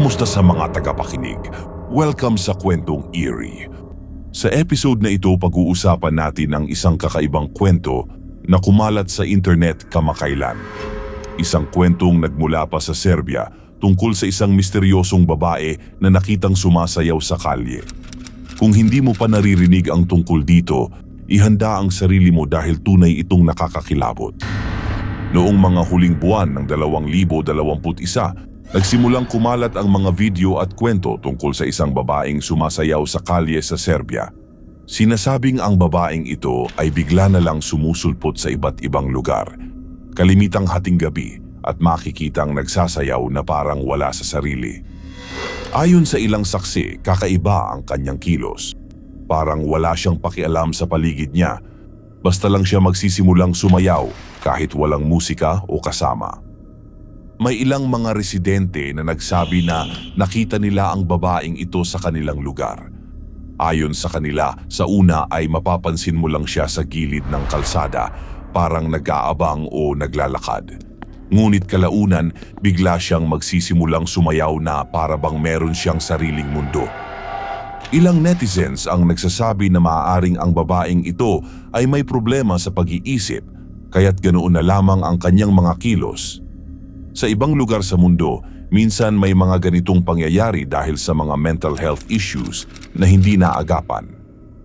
Kamusta sa mga tagapakinig? Welcome sa Kwentong Eerie. Sa episode na ito, pag-uusapan natin ang isang kakaibang kwento na kumalat sa internet kamakailan. Isang kwentong nagmula pa sa Serbia tungkol sa isang misteryosong babae na nakitang sumasayaw sa kalye. Kung hindi mo pa naririnig ang tungkol dito, ihanda ang sarili mo dahil tunay itong nakakakilabot. Noong mga huling buwan ng 2021, nagsimulang kumalat ang mga video at kwento tungkol sa isang babaeng sumasayaw sa kalye sa Serbia. Sinasabing ang babaeng ito ay bigla na lang sumusulpot sa iba't ibang lugar, kalimitang hating gabi, at makikitang nagsasayaw na parang wala sa sarili. Ayon sa ilang saksi, kakaiba ang kanyang kilos. Parang wala siyang pakialam sa paligid niya, basta lang siya magsisimulang sumayaw kahit walang musika o kasama. May ilang mga residente na nagsabi na nakita nila ang babaeng ito sa kanilang lugar. Ayon sa kanila, sa una ay mapapansin mo lang siya sa gilid ng kalsada, parang nag-aabang o naglalakad. Ngunit kalaunan, bigla siyang magsisimulang sumayaw na para bang meron siyang sariling mundo. Ilang netizens ang nagsasabi na maaaring ang babaeng ito ay may problema sa pag-iisip, kaya't ganoon na lamang ang kanyang mga kilos. Sa ibang lugar sa mundo, minsan may mga ganitong pangyayari dahil sa mga mental health issues na hindi naagapan.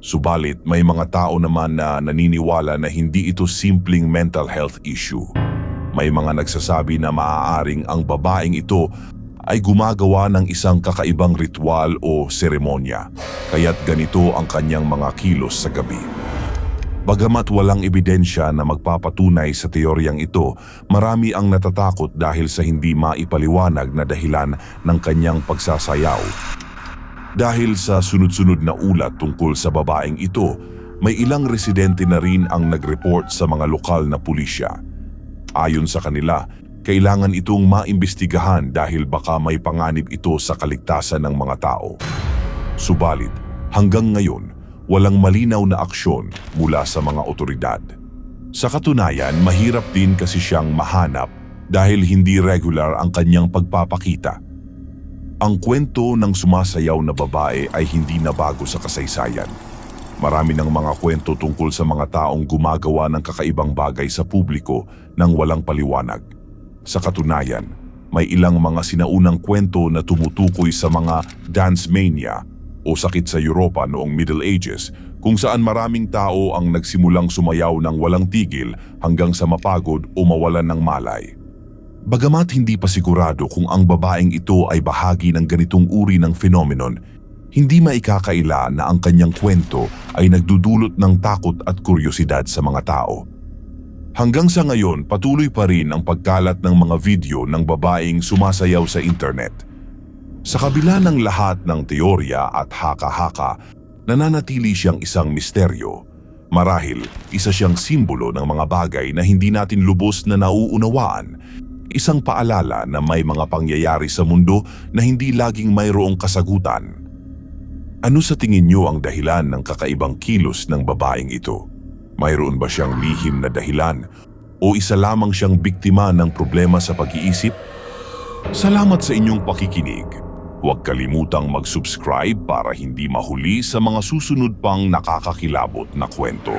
Subalit may mga tao naman na naniniwala na hindi ito simpleng mental health issue. May mga nagsasabi na maaaring ang babaeng ito ay gumagawa ng isang kakaibang ritual o seremonya, kaya't ganito ang kanyang mga kilos sa gabi. Bagamat walang ebidensya na magpapatunay sa teoryang ito, marami ang natatakot dahil sa hindi maipaliwanag na dahilan ng kanyang pagsasayaw. Dahil sa sunod-sunod na ulat tungkol sa babaeng ito, may ilang residente na rin ang nag-report sa mga lokal na pulisya. Ayon sa kanila, kailangan itong maimbestigahan dahil baka may panganib ito sa kaligtasan ng mga tao. Subalit, hanggang ngayon, walang malinaw na aksyon mula sa mga otoridad. Sa katunayan, mahirap din kasi siyang mahanap dahil hindi regular ang kanyang pagpapakita. Ang kwento ng sumasayaw na babae ay hindi na bago sa kasaysayan. Marami ng mga kwento tungkol sa mga taong gumagawa ng kakaibang bagay sa publiko nang walang paliwanag. Sa katunayan, may ilang mga sinaunang kwento na tumutukoy sa mga dance mania o sakit sa Europa noong Middle Ages, kung saan maraming tao ang nagsimulang sumayaw ng walang tigil hanggang sa mapagod o mawalan ng malay. Bagamat hindi pa sigurado kung ang babaeng ito ay bahagi ng ganitong uri ng phenomenon, hindi maikakaila na ang kanyang kwento ay nagdudulot ng takot at kuryosidad sa mga tao. Hanggang sa ngayon, patuloy pa rin ang pagkalat ng mga video ng babaeng sumasayaw sa internet. Sa kabila ng lahat ng teorya at haka-haka, nananatili siyang isang misteryo. Marahil, isa siyang simbolo ng mga bagay na hindi natin lubos na nauunawaan. Isang paalala na may mga pangyayari sa mundo na hindi laging mayroong kasagutan. Ano sa tingin niyo ang dahilan ng kakaibang kilos ng babaeng ito? Mayroon ba siyang lihim na dahilan? O isa lamang siyang biktima ng problema sa pag-iisip? Salamat sa inyong pakikinig. Huwag kalimutang mag-subscribe para hindi mahuli sa mga susunod pang nakakakilabot na kwento.